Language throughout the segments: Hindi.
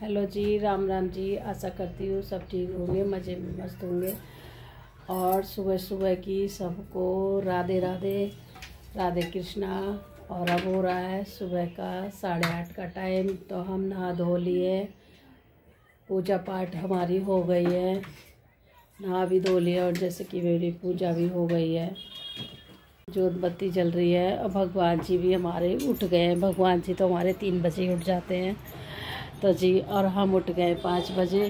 हेलो जी, राम राम जी। आशा करती हूँ सब ठीक होंगे, मज़े में मस्त होंगे। और सुबह सुबह की सबको राधे राधे, राधे कृष्णा। और अब हो रहा है सुबह का 8:30 का टाइम। तो हम नहा धो लिए, पूजा पाठ हमारी हो गई है, नहा भी धो लिया और जैसे कि मेरी पूजा भी हो गई है, जोत बत्ती जल रही है। और भगवान जी भी हमारे उठ गए हैं। भगवान जी तो हमारे 3 बजे उठ जाते हैं तो जी, और हम उठ गए 5 बजे।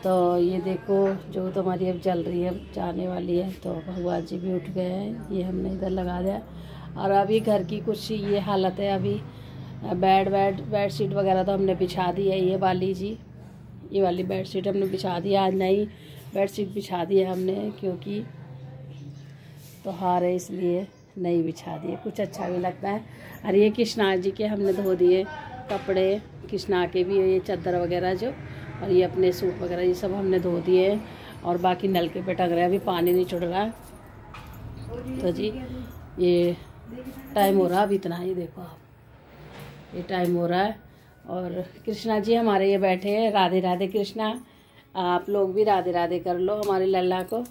तो ये देखो जोत हमारी अब जल रही है, जाने वाली है। तो भगवान जी भी उठ गए हैं, ये हमने इधर लगा दिया। और अभी घर की कुछ ये हालत है। अभी बेड शीट वगैरह तो हमने बिछा दी है, ये वाली जी, ये वाली बेड शीट हमने बिछा दी है। आज नई बेड शीट बिछा दी है हमने, क्योंकि त्योहार है इसलिए नहीं बिछा दिए, कुछ अच्छा भी लगता है। और ये कृष्णा जी के हमने धो दिए कपड़े, कृष्णा के भी, ये चादर वगैरह जो, और ये अपने सूट वगैरह, ये सब हमने धो दिए हैं। और बाकी नलके पे टंग रहे हैं, अभी पानी नहीं छुड़ रहा है। तो जी ये टाइम हो रहा है, अब इतना ही देखो आप, ये टाइम हो रहा है। और कृष्णा जी हमारे ये बैठे हैं। राधे राधे कृष्णा, आप लोग भी राधे राधे कर लो हमारे लल्ला को।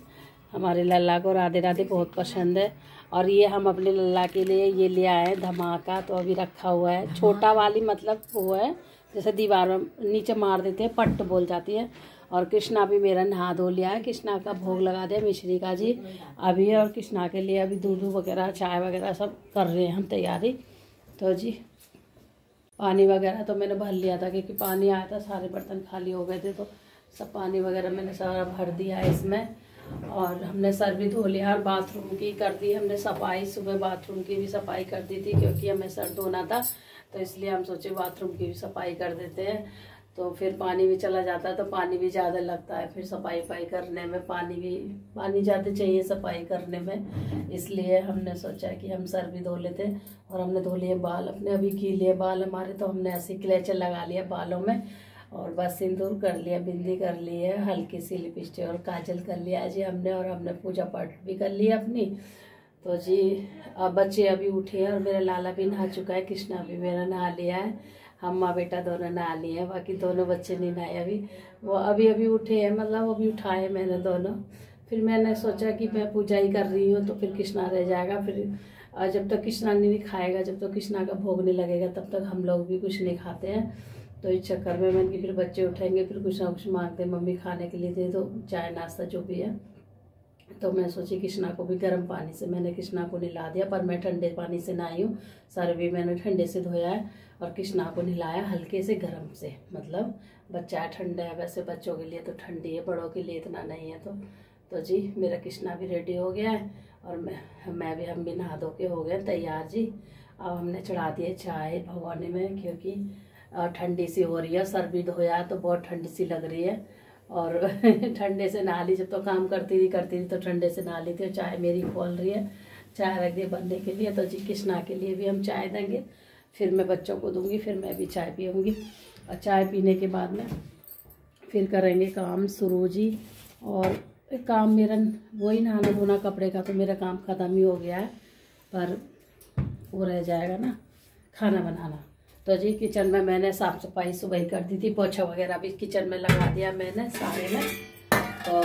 हमारे लल्ला को राधे राधे बहुत पसंद है। और ये हम अपने लल्ला के लिए ये ले आए हैं धमाका, तो अभी रखा हुआ है। छोटा वाली मतलब वो है, जैसे दीवार में नीचे मार देते हैं, पट्ट बोल जाती है। और कृष्णा भी मेरा नहा धो लिया है, कृष्णा का भोग लगा दिया मिश्री का जी अभी। और कृष्णा के लिए अभी दूध वगैरह चाय वगैरह सब कर रहे हैं हम तैयारी। तो जी पानी वगैरह तो मैंने भर लिया था, क्योंकि पानी आया था, सारे बर्तन खाली हो गए थे, तो सब पानी वगैरह मैंने सारा भर दिया है इसमें। और हमने सर भी धो लिया और बाथरूम की कर दी हमने सफाई। सुबह बाथरूम की भी सफाई कर दी थी, क्योंकि हमें सर धोना था, तो इसलिए हम सोचे बाथरूम की भी सफाई कर देते हैं। तो फिर पानी भी चला जाता है तो पानी भी ज़्यादा लगता है, फिर सफाई करने में पानी ज़्यादा चाहिए सफाई करने में, इसलिए हमने सोचा कि हम सर भी धो लेते। और हमने धो लिए बाल अपने, अभी गीले बाल हमारे, तो हमने ऐसे क्लेचर लगा लिया बालों में। और बस सिंदूर कर लिया, बिंदी कर ली है, हल्की सी लिपस्टिक और काजल कर लिया जी हमने। और हमने पूजा पाठ भी कर लिया अपनी। तो जी अब बच्चे अभी उठे हैं, और मेरा लाला भी नहा चुका है, कृष्णा भी मेरा नहा लिया है, हम माँ बेटा दोनों नहा लिए हैं। बाकी दोनों बच्चे नहीं नहाए अभी, वो अभी उठे हैं, मतलब अभी उठाए मैंने दोनों। फिर मैंने सोचा कि मैं पूजा ही कर रही हूँ, तो फिर कृष्णा रह जाएगा। फिर जब तक कृष्णा नहीं खाएगा, जब तक कृष्णा का भोग नहीं लगेगा, तब तक हम लोग भी कुछ नहीं खाते हैं। तो इस चक्कर में मैंने कि फिर बच्चे उठेंगे, फिर कुछ ना कुछ मांगते हैं, मम्मी खाने के लिए दे दो, चाय नाश्ता जो भी है। तो मैं सोची कृष्णा को भी गर्म पानी से, मैंने कृष्णा को नहला दिया, पर मैं ठंडे पानी से नहाई हूँ। सर भी मैंने ठंडे से धोया है, और कृष्णा को नहलाया हल्के से गर्म से, मतलब बच्चा ठंडा है, वैसे बच्चों के लिए तो ठंडी है, बड़ों के लिए इतना नहीं है। तो जी मेरा कृष्णा भी रेडी हो गया है, और हम भी नहा धो के हो गए तैयार जी। अब हमने चढ़ा दिए चाय भगोने में, क्योंकि ठंडी सी हो रही है, सर भी धोया तो बहुत ठंडी सी लग रही है। और ठंडे से नहा ली, जब तो काम करती थी तो ठंडे से नहा ली थी। और चाय मेरी खोल रही है, चाय रख दी बनने के लिए। तो जी कृष्णा के लिए भी हम चाय देंगे, फिर मैं बच्चों को दूंगी, फिर मैं भी चाय पीऊँगी। और चाय पीने के बाद में फिर करेंगे काम शुरू जी। और काम मेरा वही नहाना धोना कपड़े का, तो मेरा काम ख़त्म ही हो गया है, पर वो रह जाएगा ना खाना बनाना। तो जी किचन में मैंने साफ़ सफाई सुबह ही कर दी थी, पोछा वगैरह भी किचन में लगा दिया मैंने सारे में, तो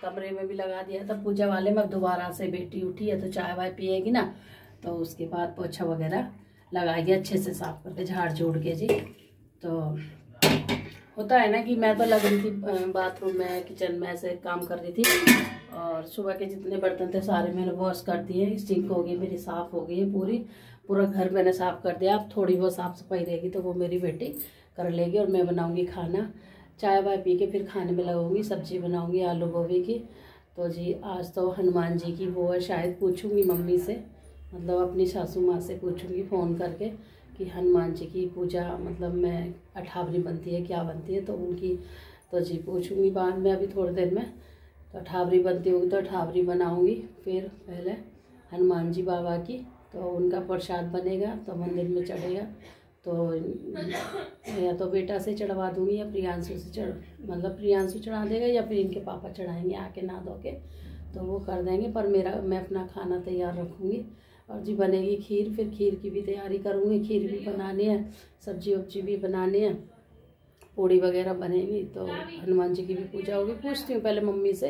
कमरे में भी लगा दिया था पूजा वाले में। अब दोबारा से बेटी उठी है तो चाय वाय पिएगी ना, तो उसके बाद पोछा वगैरह लगाएगी अच्छे से साफ करके, झाड़ झूड़ के जी। तो होता है ना कि मैं तो लग रही थी बाथरूम में, किचन में ऐसे काम कर रही थी, और सुबह के जितने बर्तन थे सारे मैंने वॉश कर दिए। सिंक हो गई मेरी, साफ़ हो गई है पूरा घर मैंने साफ़ कर दिया। अब थोड़ी बहुत साफ़ सफाई रहेगी तो वो मेरी बेटी कर लेगी, और मैं बनाऊंगी खाना, चाय वाय पी के फिर खाने में लगूंगी, सब्जी बनाऊंगी आलू गोभी की। तो जी आज तो हनुमान जी की वो है, शायद पूछूंगी मम्मी से, मतलब अपनी सासू माँ से पूछूंगी फ़ोन करके कि हनुमान जी की पूजा मतलब मैं अठावरी बनती है क्या बनती है, तो उनकी तो जी पूछूंगी बाद में, अभी थोड़ी देर में। तो अठावरी बनती होगी तो अठावरी बनाऊंगी, फिर पहले हनुमान जी बाबा की, तो उनका प्रसाद बनेगा तो मंदिर में चढ़ेगा। तो या तो बेटा से चढ़वा दूंगी, या प्रियांशु से मतलब प्रियांशु चढ़ा देगा, या फिर इनके पापा चढ़ाएंगे आके नहा धो के, तो वो कर देंगे। पर मैं अपना खाना तैयार रखूँगी। और जी बनेगी खीर, फिर खीर की भी तैयारी करूँगी, खीर भी बनानी है, सब्जी वब्जी भी बनानी है। पूड़ी वगैरह बनेगी तो हनुमान जी की भी पूजा होगी। पूछती हूँ पहले मम्मी से,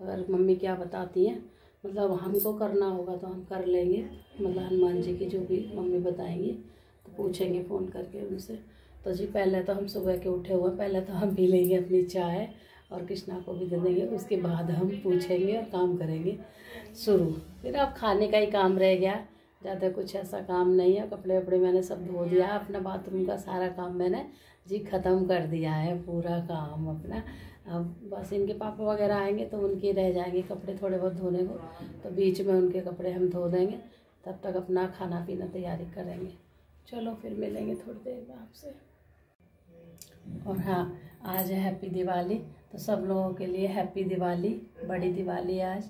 अगर मम्मी क्या बताती हैं, मतलब हमको करना होगा तो हम कर लेंगे, मतलब हनुमान जी की जो भी मम्मी बताएंगी तो पूछेंगे फ़ोन करके उनसे। तो जी पहले तो हम सुबह के उठे हुए, पहले तो हम पी लेंगे अपनी चाय और कृष्णा को भी दे देंगे, उसके बाद हम पूछेंगे और काम करेंगे शुरू। फिर अब खाने का ही काम रह गया, ज़्यादा कुछ ऐसा काम नहीं है। कपड़े वपड़े मैंने सब धो दिया, अपना बाथरूम का सारा काम मैंने जी ख़त्म कर दिया है, पूरा काम अपना। अब बस इनके पापा वगैरह आएंगे तो उनके रह जाएंगे कपड़े थोड़े बहुत धोने को, तो बीच में उनके कपड़े हम धो देंगे, तब तक अपना खाना पीना तैयारी करेंगे। चलो फिर मिलेंगे थोड़ी देर में आपसे। और हाँ, आज है हैप्पी दिवाली, तो सब लोगों के लिए हैप्पी दिवाली, बड़ी दिवाली आज,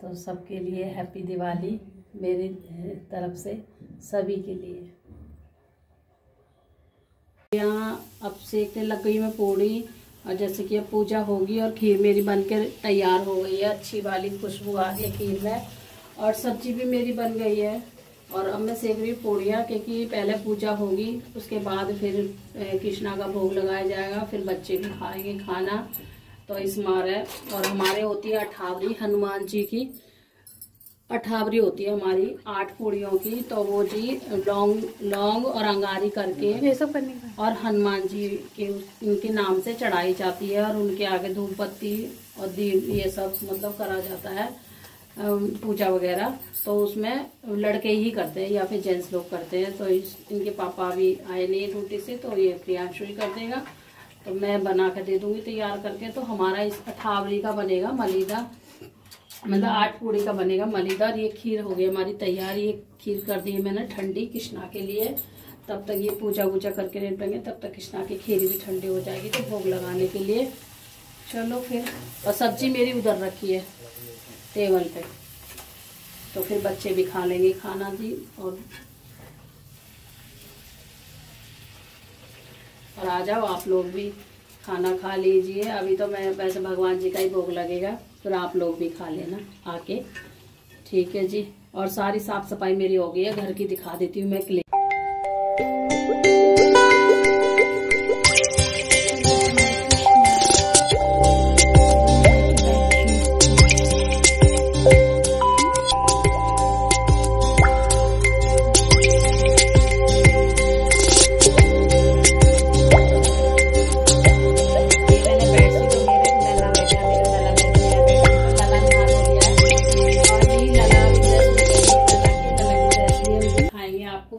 तो सबके लिए हैप्पी दिवाली मेरी तरफ से सभी के लिए। यहाँ अब सेकने लग गई मैं पूड़ी, और जैसे कि अब पूजा होगी और खीर मेरी बनकर तैयार हो गई है, अच्छी वाली खुशबू आ रही है खीर में, और सब्जी भी मेरी बन गई है। और अब मैं सेक रही हूँ पूड़ियाँ, क्योंकि पहले पूजा होगी, उसके बाद फिर कृष्णा का भोग लगाया जाएगा, फिर बच्चे भी खाएंगे खाना, तो इस मारे। और हमारे होती है अठावरी, हनुमान जी की अठावरी होती है हमारी 8 पूड़ियों की, तो वो जी लौंग और अंगारी करके ये सब करने का, और हनुमान जी के उनके नाम से चढ़ाई जाती है, और उनके आगे धूप बत्ती और दीप ये सब मतलब करा जाता है पूजा वगैरह। तो उसमें लड़के ही करते हैं या फिर जेंट्स लोग करते हैं। तो इनके पापा भी आए नहीं ड्यूटी से, तो ये प्रियांशु ही कर देगा, तो मैं बना कर दे दूंगी तैयार करके। तो हमारा इस अठावरी का बनेगा मलीदा, मतलब 8 पूड़ी का बनेगा मलीदा। और ये खीर हो गई हमारी तैयार, ये खीर कर दी है मैंने ठंडी कृष्णा के लिए, तब तक ये पूजा वूजा करके निपटेंगे, तब तक कृष्णा की खीर भी ठंडी हो जाएगी तो भोग लगाने के लिए। चलो फिर, और सब्जी मेरी उधर रखी है टेबल पे, तो फिर बच्चे भी खा लेंगे खाना जी। और आ जाओ आप लोग भी खाना खा लीजिए। अभी तो मैं वैसे भगवान जी का ही भोग लगेगा, फिर आप लोग भी खा लेना आके, ठीक है जी। और सारी साफ सफाई मेरी हो गई है, घर की दिखा देती हूँ मैं क्लिप।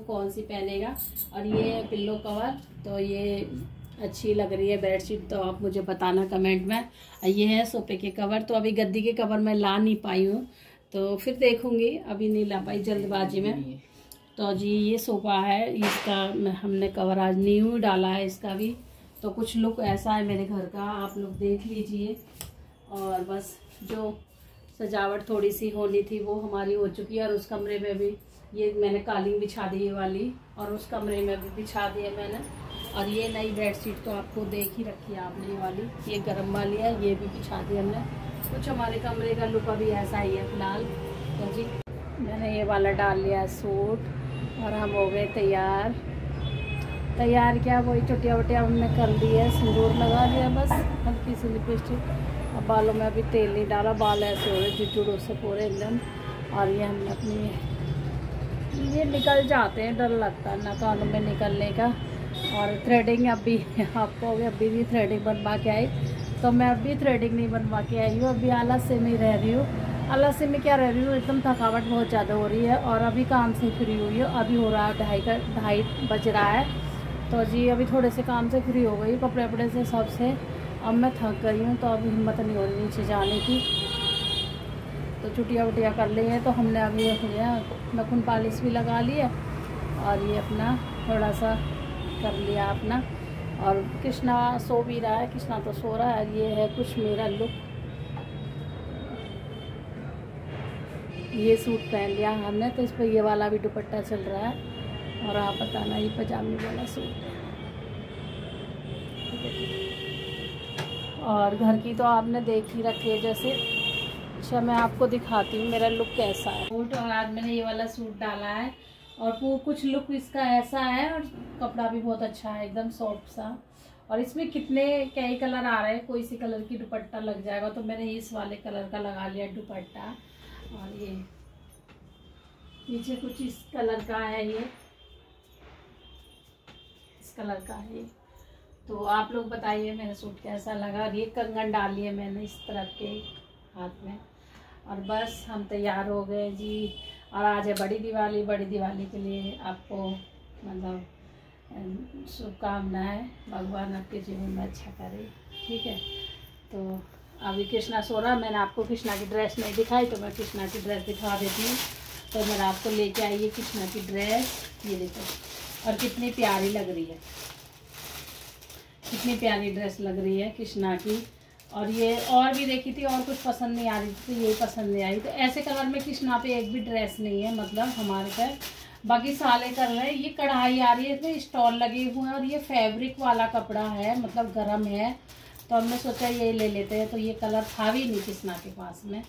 कौन सी पहनेगा। और ये पिल्लो कवर, तो ये अच्छी लग रही है बेडशीट, तो आप मुझे बताना कमेंट में। ये है सोफे के कवर, तो अभी गद्दी के कवर मैं ला नहीं पाई हूँ, तो फिर देखूंगी, अभी नहीं ला पाई जल्दबाजी में। तो जी ये सोफा है, इसका हमने कवर आज न्यू डाला है इसका भी, तो कुछ लुक ऐसा है मेरे घर का, आप लोग देख लीजिए। और बस जो सजावट थोड़ी सी होनी थी वो हमारी हो चुकी है। और उस कमरे में भी ये मैंने कालीन बिछा दी ये वाली, और उस कमरे में भी बिछा दी है मैंने। और ये नई बेडशीट तो आपको देख ही रखी है आपने, ये वाली, ये गर्म वाली है, ये भी बिछा दी हमने। कुछ हमारे कमरे का लुक अभी ऐसा ही है फिलहाल। तो जी मैंने ये वाला डाल लिया सूट, और हम हो गए तैयार। क्या वही चुटिया वटिया हमने कर ली है, सिंदूर लगा लिया बस, हल्की सी लिपस्टिक। अब बालों में अभी तेल नहीं डाला, बाल ऐसे हो रहे जुड़ों से पूरे एकदम। और ये हमने अपनी ये निकल जाते हैं, डर लगता है ना कानों में निकलने का। और थ्रेडिंग अभी आपको अभी भी थ्रेडिंग बनवा के आई, तो मैं अभी थ्रेडिंग नहीं बनवा के आई हूँ, अभी आलस्य में रह रही हूँ। आलस्य में क्या रह रही हूँ, एकदम थकावट बहुत ज़्यादा हो रही है, और अभी काम से फ्री हुई है। अभी हो रहा है 2:30 बज रहा है, तो जी अभी थोड़े से काम से फ्री हो गई, कपड़े वपड़े से सबसे। अब मैं थक गई हूँ, तो अभी हिम्मत नहीं हो रही नीचे जाने की, तो छुट्टियाँ वुटियाँ कर ली हैं। तो हमने अभी नखून पॉलिश भी लगा ली है, और ये अपना थोड़ा सा कर लिया अपना। और कृष्णा सो भी रहा है, कृष्णा तो सो रहा है। ये है कुछ मेरा लुक, ये सूट पहन लिया हमने, तो इस पर ये वाला भी दुपट्टा चल रहा है। और आप बताना, ये पजामी वाला सूट है। और घर की तो आपने देख ही रखी है जैसे। अच्छा मैं आपको दिखाती हूँ मेरा लुक कैसा है। सूट, और आज मैंने ये वाला सूट डाला है, और वो कुछ लुक इसका ऐसा है, और कपड़ा भी बहुत अच्छा है, एकदम सॉफ्ट सा। और इसमें कितने कई कलर आ रहे हैं, कोई सी कलर की दुपट्टा लग जाएगा, तो मैंने इस वाले कलर का लगा लिया दुपट्टा। और ये नीचे कुछ इस कलर का है, ये इस कलर का है ये। तो आप लोग बताइए मेरा सूट कैसा लगा। और ये कंगन डाली है मैंने इस तरफ के हाथ में। और बस हम तैयार हो गए जी। और आज है बड़ी दिवाली। बड़ी दिवाली के लिए आपको मतलब शुभकामनाएं, भगवान आपके जीवन में अच्छा करे, ठीक है। तो अभी कृष्णा सो रहा। मैंने आपको कृष्णा की ड्रेस नहीं दिखाई, तो मैं कृष्णा की ड्रेस दिखा देती हूँ। तो मैंने आपको लेके आई है कृष्णा की ड्रेस, ये देखो। और कितनी प्यारी लग रही है, कितनी प्यारी ड्रेस लग रही है कृष्णा की। और ये और भी देखी थी, और कुछ पसंद नहीं आ रही थी, तो ये पसंद नहीं आई। तो ऐसे कलर में कृष्णा पे एक भी ड्रेस नहीं है, मतलब हमारे पे बाकी सारे कर रहे हैं। ये कढ़ाई आ रही है, इसमें स्टॉल लगे हुए हैं, और ये फैब्रिक वाला कपड़ा है, मतलब गर्म है। तो हमने सोचा ये ले लेते हैं। तो ये कलर था भी नहीं कृष्णा के पास में।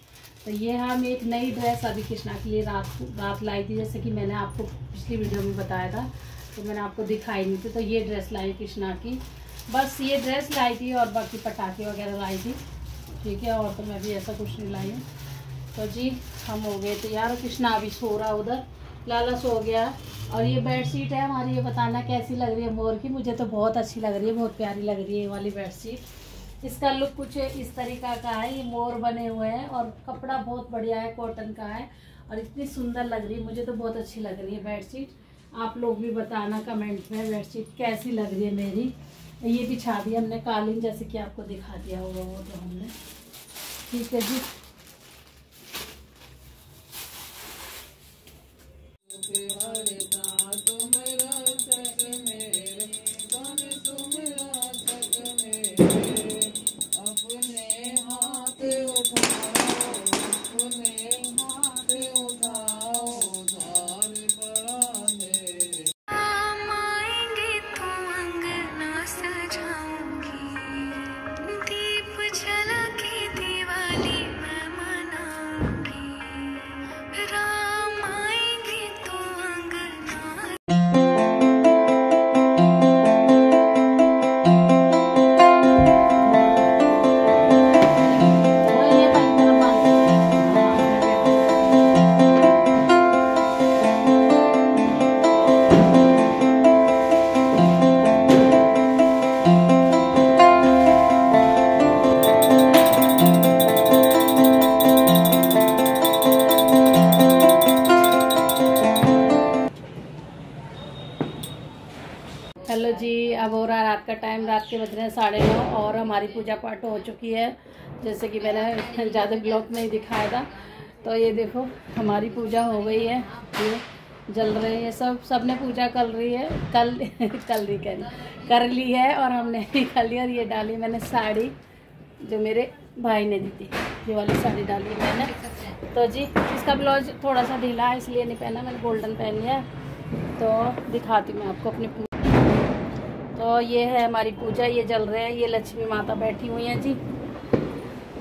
तो ये हम एक नई ड्रेस अभी कृष्णा के लिए रात लाई थी, जैसे कि मैंने आपको पिछली वीडियो में बताया था, तो मैंने आपको दिखाई नहीं थी। तो ये ड्रेस लाई कृष्णा की, बस ये ड्रेस लाई थी, और बाकी पटाखे वगैरह लाई थी, ठीक है। और तो मैं भी ऐसा कुछ नहीं लाई हूँ। तो जी हम हो गए तैयार। कृष्णा अभी सो रहा उधर, लाला सो गया। और ये बेडशीट है हमारी, ये बताना कैसी लग रही है मोर की। मुझे तो बहुत अच्छी लग रही है, बहुत प्यारी लग रही है ये वाली बेडशीट। इसका लुक कुछ इस तरीका का है, ये मोर बने हुए हैं, और कपड़ा बहुत बढ़िया है, कॉटन का है, और इतनी सुंदर लग रही है। मुझे तो बहुत अच्छी लग रही है बेडशीट। आप लोग भी बताना कमेंट में बेडशीट कैसी लग रही है मेरी। ये बिछा दी हमने कालीन, जैसे कि आपको दिखा दिया होगा वो तो हमने, ठीक है जी। हेलो जी, अब हो रहा है रात का टाइम। रात के बज रहे हैं 9:30, और हमारी पूजा पाठ हो चुकी है, जैसे कि मैंने ज़्यादा ब्लॉग नहीं दिखाया था। तो ये देखो हमारी पूजा हो गई है, ये जल रहे हैं सब ने पूजा कर ली है, कर ली है, और हमने भी कर ली। और ये डाली मैंने साड़ी, जो मेरे भाई ने दी थी, ये वाली साड़ी डाली मैंने। तो जी इसका ब्लाउज थोड़ा सा ढीला है, इसलिए नहीं पहना, मैंने गोल्डन पहन लिया। तो दिखाती मैं आपको अपनी पूजा। तो ये है हमारी पूजा, ये जल रहे हैं। ये लक्ष्मी माता बैठी हुई हैं जी,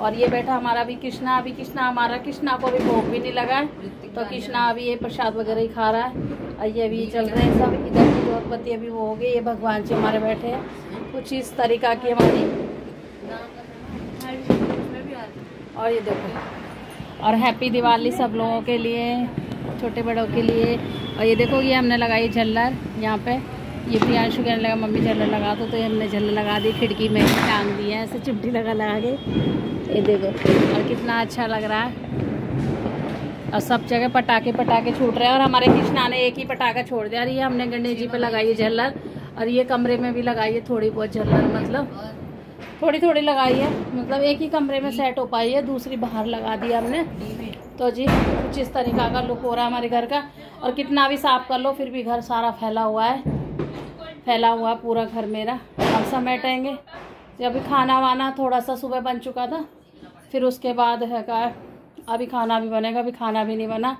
और ये बैठा हमारा भी कृष्णा। अभी कृष्णा हमारा, कृष्णा को अभी भोग भी नहीं लगा है, तो कृष्णा अभी ये प्रसाद वगैरह ही खा रहा है। और ये अभी चल रहे हैं सब। इधर की जोत बत्ती अभी वो हो गई। ये भगवान जी हमारे बैठे हैं, कुछ इस तरीका की हमारी। और ये देखो, और हैप्पी दिवाली सब लोगों के लिए, छोटे बड़ों के लिए। और ये देखो, ये हमने लगाई झल्लर यहाँ पे। ये प्रियांशु कहने लगा मम्मी झल्लर लगा दो, तो ये हमने झल्लर लगा दी, खिड़की में टांग दी है ऐसे चिमटी लगा के। ये देखो, और कितना अच्छा लग रहा है। और सब जगह पटाखे छूट रहे हैं। और हमारे कृष्णा ने एक ही पटाखा छोड़ दिया। और ये हमने गणेश जी पे लगाई है झल्लर, और ये कमरे में भी लगाई है थोड़ी बहुत झल्लर, मतलब थोड़ी लगाई है, मतलब एक ही कमरे में सेट हो पाई है, दूसरी बाहर लगा दी हमने। तो जी कुछ इस तरीका का लुक हो रहा है हमारे घर का। और कितना भी साफ कर लो फिर भी घर सारा फैला हुआ पूरा घर मेरा। अब समेटेंगे। अभी खाना वाना थोड़ा सा सुबह बन चुका था, फिर उसके बाद है का अभी खाना भी बनेगा। अभी खाना भी नहीं बना,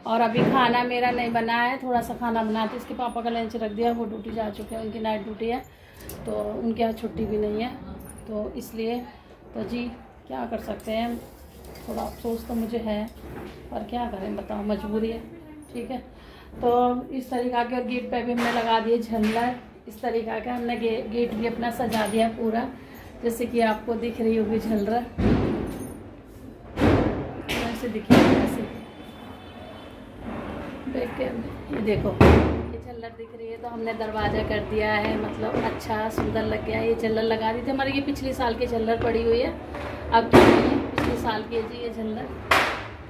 और अभी खाना मेरा नहीं बना है, थोड़ा सा खाना बनाते। इसके पापा का लंच रख दिया, वो ड्यूटी जा चुके हैं, उनकी नाइट ड्यूटी है, तो उनके यहाँ छुट्टी भी नहीं है, तो इसलिए। तो जी क्या कर सकते हैं, थोड़ा अफसोस तो मुझे है, पर क्या करें बताओ, मजबूरी है, ठीक है। तो इस तरीका के, और गेट पे भी हमने लगा दिए झल्लर। इस तरीका का हमने गेट भी अपना सजा दिया पूरा, जैसे कि आपको दिख रही होगी झल्लर, ऐसे दिखेगी ऐसे देख के। ये देखो ये झल्लर दिख रही है, तो हमने दरवाज़ा कर दिया है, मतलब अच्छा सुंदर लग गया। ये झल्लर लगा दी थी हमारी, ये पिछले साल की झल्लर पड़ी हुई है, अब तो नहीं है, पिछले साल की है जी ये झल्लर।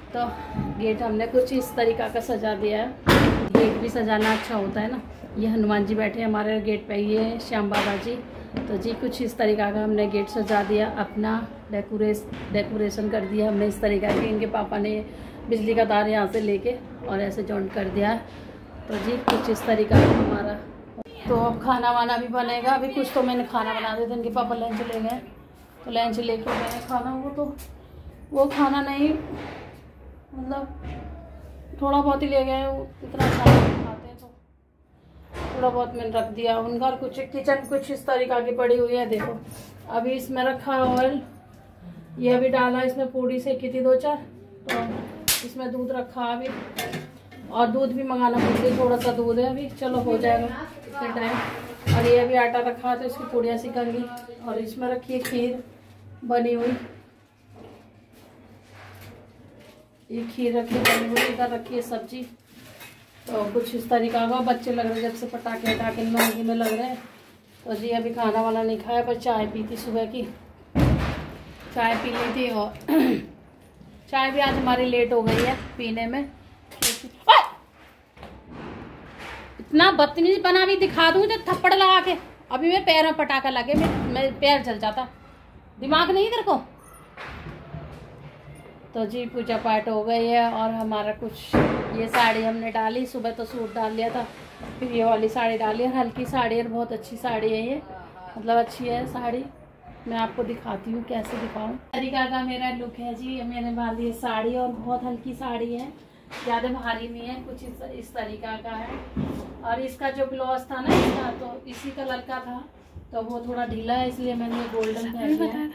तो गेट हमने कुछ इस तरीका का सजा दिया है। गेट भी सजाना अच्छा होता है ना। ये हनुमान जी बैठे हैं हमारे गेट पे, ये श्याम बाबा जी। तो जी कुछ इस तरीका का हमने गेट सजा दिया, अपना डेकोरेशन कर दिया हमने इस तरीका की। इनके पापा ने बिजली का तार यहाँ से लेके और ऐसे जॉइंट कर दिया। तो जी कुछ इस तरीका का हमारा। तो अब खाना वाना भी बनेगा। अभी कुछ तो मैंने खाना बना दिया था, इनके पापा लंच ले गए, तो लंच लेके गए खाना। वो खाना नहीं, मतलब थोड़ा बहुत ही ले गए, वो इतना खाना नहीं खाते हैं, तो थोड़ा बहुत मैंने रख दिया उनका। कुछ किचन कुछ इस तरीका की पड़ी हुई है। देखो अभी इसमें रखा है ऑयल, ये अभी डाला, इसमें पूड़ी सेकी थी 2-4, तो इसमें दूध रखा अभी, और दूध भी मंगाना पड़ेगा, थोड़ा सा दूध है अभी, चलो हो जाएगा इतने टाइम। और ये अभी आटा रखा है, तो इसकी पूड़ियाँ सिकेंगी। और इसमें रखी है खीर बनी हुई, ये खीर रखी बनी हुई, इधर रखी है सब्जी। तो कुछ इस तरीका का। बच्चे लग रहे जब से पटाखे वटाखे महंगी में लग रहे हैं। तो जी अभी खाना वाला नहीं खाया, पर चाय पी थी सुबह की, चाय पी ली थी। और चाय भी आज हमारी लेट हो गई है पीने में। इतना बदतमीज बना भी दिखा दूँ जो थप्पड़ लगा के, अभी मेरे पैर में पटाखा लगे, मेरे पैर जल जाता, दिमाग नहीं तेरे को। तो जी पूजा पाठ हो गई है। और हमारा कुछ ये साड़ी हमने डाली, सुबह तो सूट डाल लिया था, फिर ये वाली साड़ी डाली है, हल्की साड़ी है, बहुत अच्छी साड़ी है ये, मतलब अच्छी है साड़ी। मैं आपको दिखाती हूँ, कैसे दिखाऊँ। तरीका का मेरा लुक है जी। मैंने डाली है साड़ी, और बहुत हल्की साड़ी है, ज़्यादा भारी नहीं है, कुछ इस तरीका का है। और इसका जो ब्लाउज था ना इसका, तो इसी कलर का था, तो वो थोड़ा ढीला है, इसलिए मैंने ये गोल्डन पहन लिया।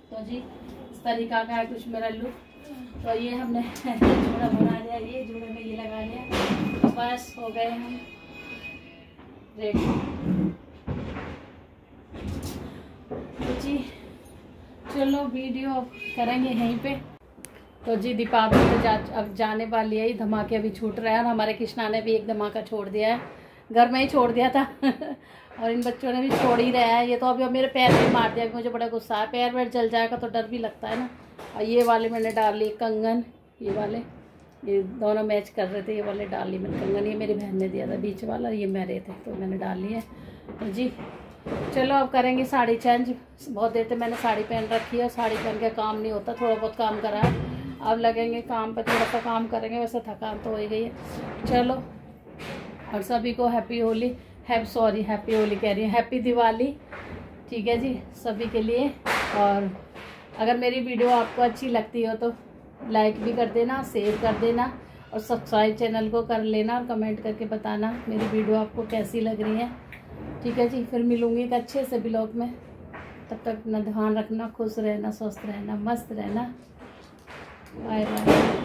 तो जी इस तरीका का है कुछ मेरा लुक। तो ये हमने जोड़ा बना लिया, ये जोड़े में ये लगा लिया, तो बस हो गए हम रेडी। तो जी चलो वीडियो अब करेंगे यहीं पे। तो जी दीपावली तो अब जाने वाली है, धमाके अभी छूट रहे हैं। और हमारे कृष्णा ने भी एक धमाका छोड़ दिया है, घर में ही छोड़ दिया था और इन बच्चों ने भी छोड़ ही रहा है। ये तो अभी मेरे पैर में मार दिया, मुझे बड़ा गुस्सा है, पैर वैर जल जाएगा तो डर भी लगता है ना। और ये वाले मैंने डाल ली कंगन, ये वाले, ये दोनों मैच कर रहे थे, ये वाले डाल ली मैंने कंगन। ये मेरी बहन ने दिया था बीच वाला, ये मेरे थे, तो मैंने डाल ली है। तो जी चलो अब करेंगे साड़ी चेंज। बहुत देर से मैंने साड़ी पहन रखी है, और साड़ी पहन के काम नहीं होता, थोड़ा बहुत काम करा है, अब लगेंगे काम पे, थोड़ा सा काम करेंगे, वैसे थकान तो हो ही गई है। चलो, और सभी को हैप्पी होली, हैप्पी होली कह रही हूँ, हैप्पी दिवाली, ठीक है जी सभी के लिए। और अगर मेरी वीडियो आपको अच्छी लगती हो तो लाइक भी कर देना, शेयर कर देना, और सब्सक्राइब चैनल को कर लेना, और कमेंट करके बताना मेरी वीडियो आपको कैसी लग रही है, ठीक है जी। फिर मिलूँगी एक अच्छे से ब्लॉग में, तब तक अपना ध्यान रखना, खुश रहना, स्वस्थ रहना, मस्त रहना, बाय बाय।